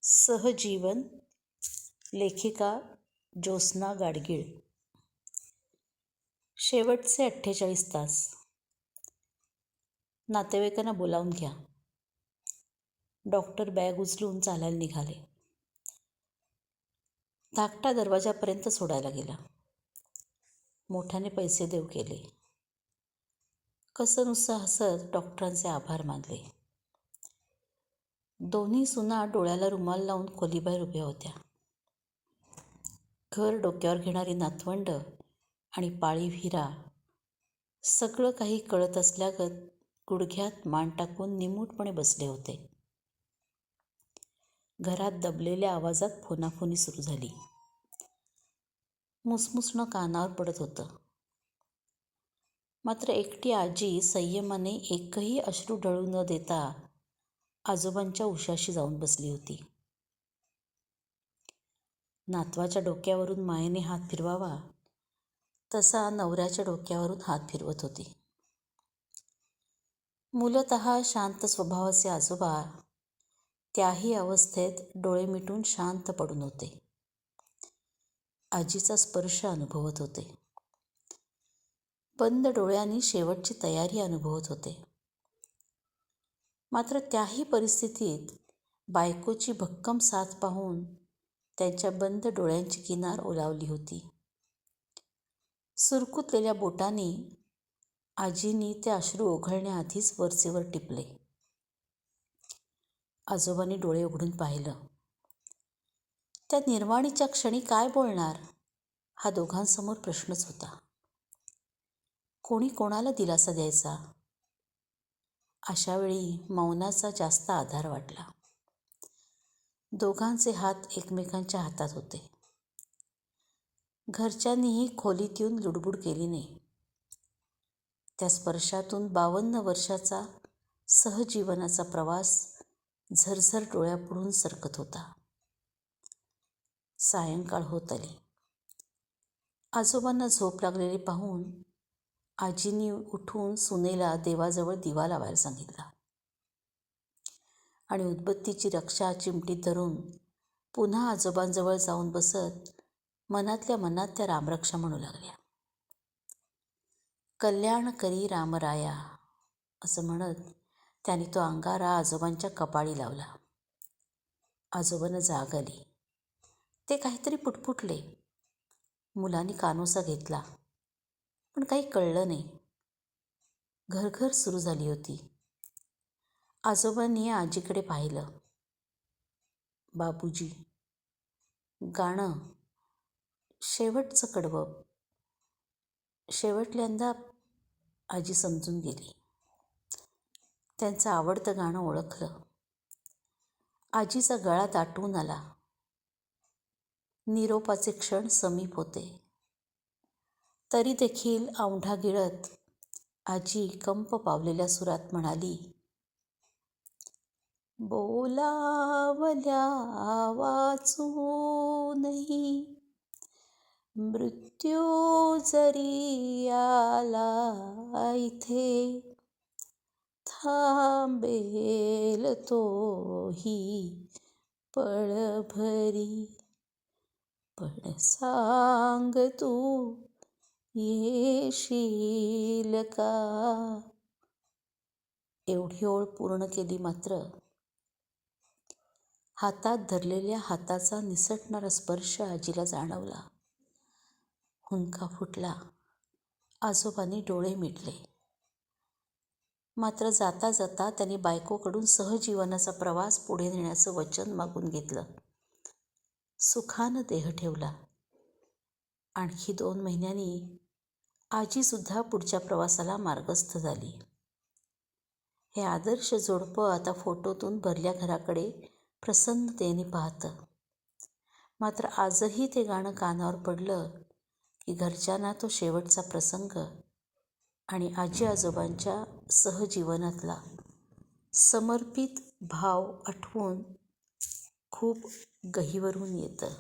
सहजीवन. लेखिका ज्योत्स्ना गाडगीळ. शेवटचे 48 तास. नातेवाईकांना बोलावून घ्या. डॉक्टर बॅग उचलून चालायला निघाले. धाकटा दरवाजापर्यंत सोडायला गेला. मोठ्याने पैसे देऊ केले. कसंनुसं हसत डॉक्टरांचे आभार मानले. दोन्ही सुना डोळ्याला रुमाल लावून खोलीबाहेर उभ्या होत्या. घर डोक्यावर घेणारी नातवंड आणि पाळीव हिरा सगळं काही कळत असल्यागत गुडघ्यात मान टाकून निमूटपणे बसले होते. घरात दबलेल्या आवाजात फोनाफोनी सुरू झाली. मुसमुसणं कानावर पडत होतं. मात्र एकटी आजी संयमाने एकही अश्रू ढळू न देता आजोबांच्या उशाशी जाऊन बसली होती. नातवाच्या डोक्यावरून मायेने हात फिरवावा तसा नवऱ्याच्या डोक्यावरून हात फिरवत होती. मूलतः शांत स्वभावाचे आजोबा त्याही अवस्थेत डोळे मिटून शांत पडून होते. आजीचा स्पर्श अनुभवत होते. बंद डोळ्यांनी शेवटची तयारी अनुभवत होते. मात्र त्याही परिस्थितीत बायकोची भक्कम साथ पाहून त्यांच्या बंद डोळ्यांची किनार ओलावली होती. सुरकुतलेल्या बोटांनी आजीनी ते अश्रू ओघळण्याआधीच वरचेवर टिपले. आजोबांनी डोळे उघडून पाहिलं. त्या निर्वाणीच्या क्षणी काय बोलणार हा दोघांसमोर प्रश्नच होता. कोणी कोणाला दिलासा द्यायचा? अशावेळी मौनाचा जास्त आधार वाटला. दोघांचे हात एकमेकांच्या हातात होते. घरच्यांनीही खोलीत येऊन लुडबुड केली नाही. त्या स्पर्शातून 52 वर्षाचा सहजीवनाचा प्रवास झरझर डोळ्यापुढून सरकत होता. सायंकाळ होत आली. आजोबांना झोप लागलेली पाहून आजीनी उठून सुनेला देवाजवळ दिवा लावायला सांगितला आणि उदबत्तीची रक्षा चिमटीत धरून पुन्हा आजोबांजवळ जाऊन बसत मनातल्या मनात त्या रामरक्षा म्हणू लागल्या. कल्याण करी रामराया असं म्हणत त्याने तो अंगारा आजोबांच्या कपाळी लावला. आजोबांना जाग आली. ते काहीतरी पुटपुटले. मुलांनी कानोसा घेतला पण काही कळलं नाही. घरघर सुरू झाली होती. आजोबांनी आजीकडे पाहिलं. बाबूजी, गाणं, शेवटचं कडवं. शेवटल्यांदा आजी समजून गेली. त्यांचं आवडतं गाणं ओळखलं. आजीचा गळा दाटून आला. निरोपाचे क्षण समीप होते. तरी देखील औंढा गिळत आजी कंप पावलेल्या सुरात म्हणाली, बोलावल्या वाचूनही मृत्यू जरी आला इथे, थांबेल तोही पळभरी. पण सांग तू येशील का? एवढी ओळ पूर्ण केली मात्र हातात धरलेल्या हाताचा निसटणारा स्पर्श आजीला जाणवला. हुंदका फुटला. आजोबांनी डोळे मिटले. मात्र जाता जाता त्यांनी बायकोकडून सहजीवनाचा प्रवास पुढे नेण्याचं वचन मागून घेतलं. सुखानं देह ठेवला. आणखी 2 महिन्यांनी आजीसुद्धा पुढच्या प्रवासाला मार्गस्थ झाली. हे आदर्श जोडपं आता फोटोतून भरल्या घराकडे प्रसन्नतेने पाहतं. मात्र आजही ते गाणं कानावर पडलं की घरच्यांना तो शेवटचा प्रसंग आणि आजी आजोबांच्या सहजीवनातला समर्पित भाव आठवून खूप गहिवरून येतं.